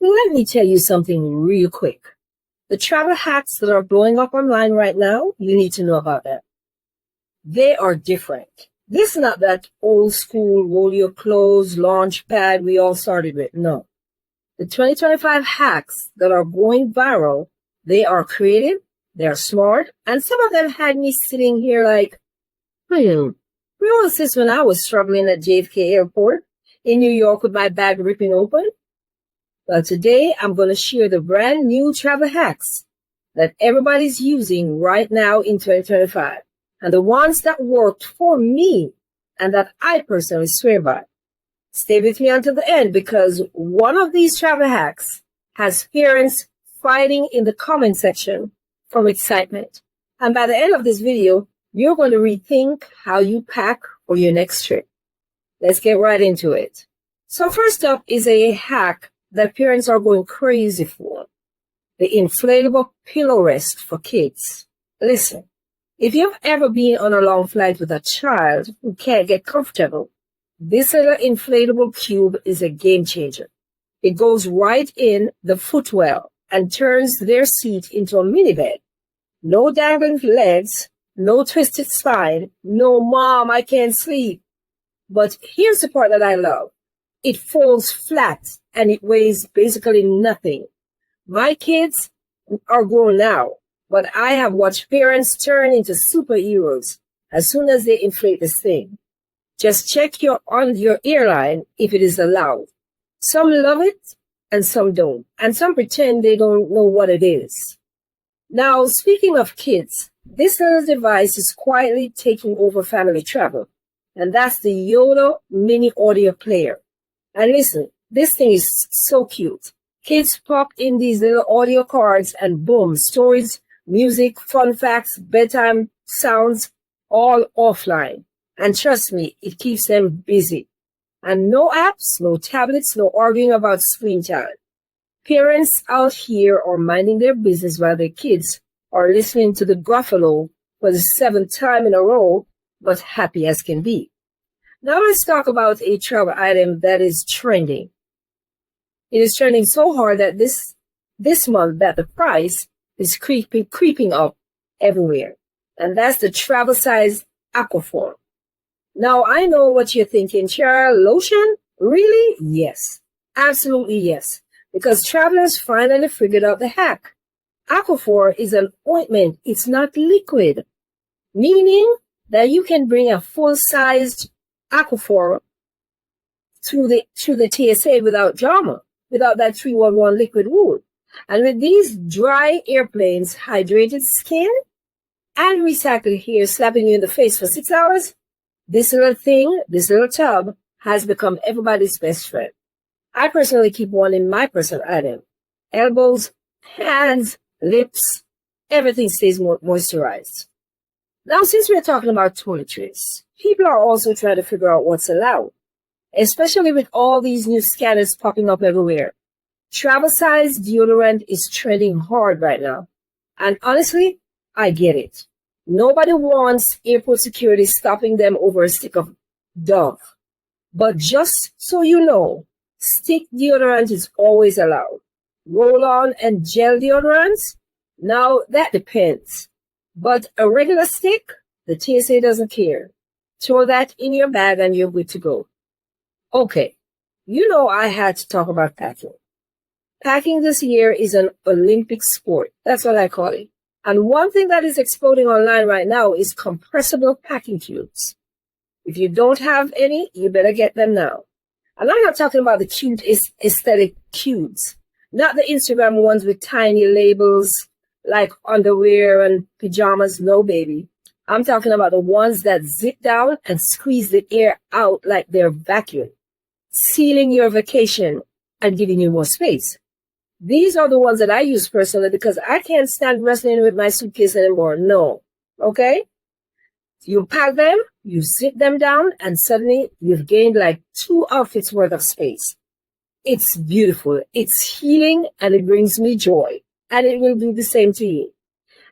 Let me tell you something real quick. The travel hacks that are blowing up online right now, you need to know about them. They are different. This is not that old school roll your clothes launch pad we all started with. No. The 2025 hacks that are going viral, they are creative, they're smart, and some of them had me sitting here like, where was this when I was struggling at JFK Airport in New York with my bag ripping open? Well, today I'm going to share the brand new travel hacks that everybody's using right now in 2025, and the ones that worked for me and that I personally swear by. Stay with me until the end because one of these travel hacks has parents fighting in the comment section from excitement. And by the end of this video, you're going to rethink how you pack for your next trip. Let's get right into it. So first up is a hack that parents are going crazy for. The inflatable pillow rest for kids. Listen, if you've ever been on a long flight with a child who can't get comfortable, this little inflatable cube is a game changer. It goes right in the footwell and turns their seat into a mini bed. No dangling legs, no twisted spine, no mom, I can't sleep. But here's the part that I love. It folds flat and it weighs basically nothing. My kids are grown now, but I have watched parents turn into superheroes as soon as they inflate this thing. Just check on your airline if it is allowed. Some love it and some don't, and some pretend they don't know what it is. Now, speaking of kids, this little device is quietly taking over family travel, and that's the Yoda mini audio player. And listen, this thing is so cute. Kids pop in these little audio cards and boom, stories, music, fun facts, bedtime sounds, all offline. And trust me, it keeps them busy. And no apps, no tablets, no arguing about screen time. Parents out here are minding their business while their kids are listening to the Gruffalo for the 7th time in a row, but happy as can be. Now let's talk about a travel item that is trending. It is trending so hard that this month that the price is creeping up everywhere. And that's the travel-sized Aquaphor. Now, I know what you're thinking, Cheryl, lotion? Really? Yes. Absolutely yes. Because travelers finally figured out the hack. Aquaphor is an ointment. It's not liquid. Meaning that you can bring a full-sized Aquaphor through the TSA without drama, without that 311 liquid rule. And with these dry airplanes, hydrated skin, and recycled hair slapping you in the face for 6 hours, this little thing, this little tub, has become everybody's best friend. I personally keep one in my personal item. Elbows, hands, lips, everything stays moisturized. Now, since we're talking about toiletries, people are also trying to figure out what's allowed, especially with all these new scanners popping up everywhere. Travel-sized deodorant is trending hard right now. And honestly, I get it. Nobody wants airport security stopping them over a stick of Dove. But just so you know, stick deodorant is always allowed. Roll-on and gel deodorants? Now, that depends. But a regular stick, the TSA doesn't care. Throw that in your bag and you're good to go. Okay, you know I had to talk about packing. Packing this year is an Olympic sport. That's what I call it. And one thing that is exploding online right now is compressible packing cubes. If you don't have any, you better get them now. And I'm not talking about the cute aesthetic cubes, not the Instagram ones with tiny labels like underwear and pajamas. No, baby. I'm talking about the ones that zip down and squeeze the air out like they're vacuum, sealing your vacation and giving you more space. These are the ones that I use personally because I can't stand wrestling with my suitcase anymore. No. Okay? You pack them, you zip them down, and suddenly you've gained like 2 outfits worth of space. It's beautiful. It's healing, and it brings me joy. And it will do the same to you.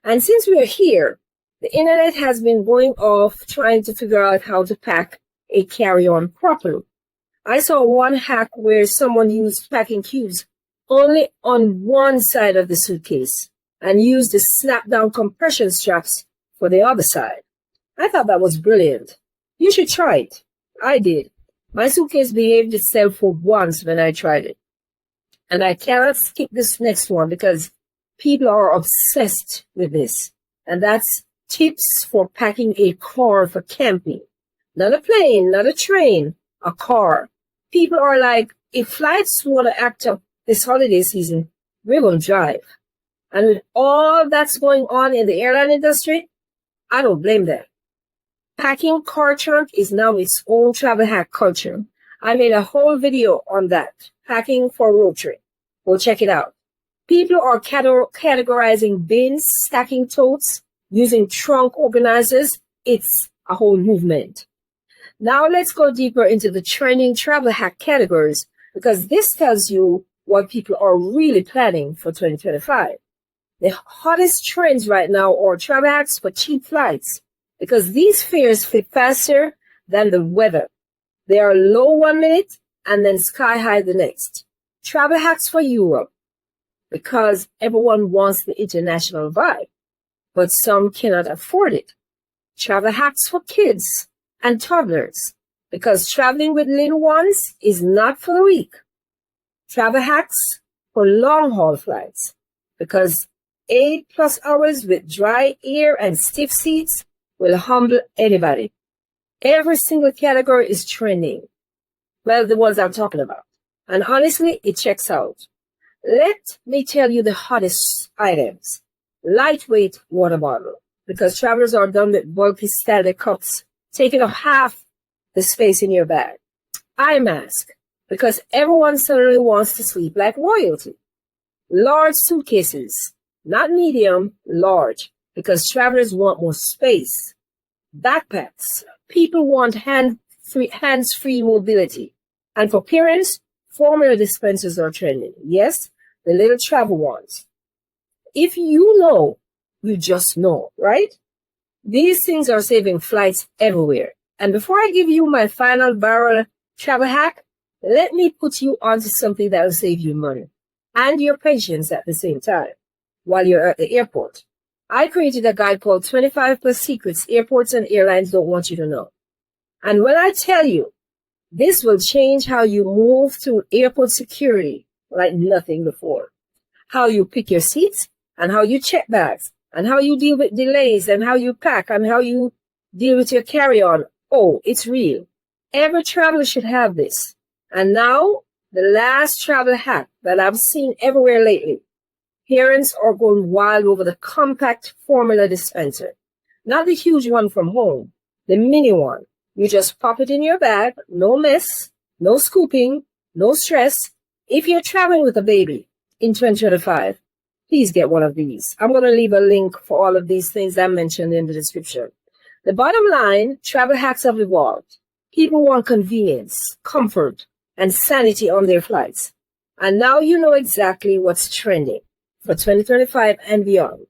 And since we are here, the internet has been going off trying to figure out how to pack a carry-on properly. I saw one hack where someone used packing cubes only on one side of the suitcase and use the snap-down compression straps for the other side. I thought that was brilliant. You should try it. I did. My suitcase behaved itself for once when I tried it. And I cannot skip this next one because people are obsessed with this. And that's tips for packing a car for camping. Not a plane, not a train, a car. People are like, if flights want to act up this holiday season, we're going to drive. And with all that's going on in the airline industry, I don't blame them. Packing car trunk is now its own travel hack culture. I made a whole video on that, packing for road trip. Go check it out. People are categorizing bins, stacking totes, using trunk organizers. It's a whole movement. Now let's go deeper into the trending travel hack categories because this tells you what people are really planning for 2025. The hottest trends right now are travel hacks for cheap flights because these fares fit faster than the weather. They are low 1 minute and then sky high the next. Travel hacks for Europe because everyone wants the international vibe, but some cannot afford it. Travel hacks for kids and toddlers because traveling with little ones is not for the weak. Travel hacks for long-haul flights because 8+ hours with dry air and stiff seats will humble anybody. Every single category is trending. Well, the ones I'm talking about. And honestly, it checks out. Let me tell you the hottest items. Lightweight water bottle, because travelers are done with bulky Stanley cups, taking up half the space in your bag. Eye mask, because everyone suddenly wants to sleep like royalty. Large suitcases, not medium, large, because travelers want more space. Backpacks, people want hands-free mobility. And for parents, formula dispensers are trending. Yes, the little travel ones. If you know, you just know, right? These things are saving flights everywhere. And before I give you my final barrel travel hack, let me put you onto something that will save you money and your patience at the same time while you're at the airport. I created a guide called 25+ Secrets Airports and Airlines Don't Want You to Know. And when I tell you, this will change how you move through airport security like nothing before. How you pick your seats and how you check bags and how you deal with delays and how you pack and how you deal with your carry-on. Oh, it's real. Every traveler should have this. And now, the last travel hack that I've seen everywhere lately. Parents are going wild over the compact formula dispenser. Not the huge one from home, the mini one. You just pop it in your bag, no mess, no scooping, no stress. If you're traveling with a baby in 2025, please get one of these. I'm going to leave a link for all of these things I mentioned in the description. The bottom line, travel hacks have evolved. People want convenience, comfort, and sanity on their flights. And now you know exactly what's trending for 2025 and beyond.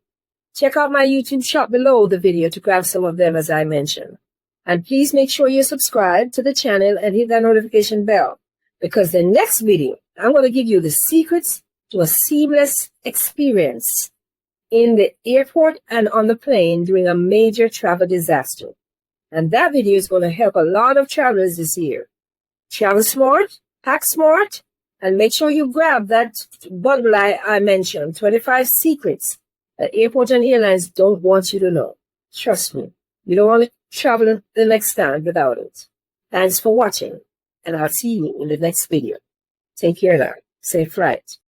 Check out my YouTube shop below the video to grab some of them as I mentioned. And please make sure you subscribe to the channel and hit that notification bell because the next video, I'm going to give you the secrets to a seamless experience in the airport and on the plane during a major travel disaster. And that video is going to help a lot of travelers this year. Travel smart, pack smart, and make sure you grab that bundle I mentioned, 25 secrets that airport and airlines don't want you to know. Trust me, you don't want to travel the next time without it. Thanks for watching, and I'll see you in the next video. Take care now. Safe flight.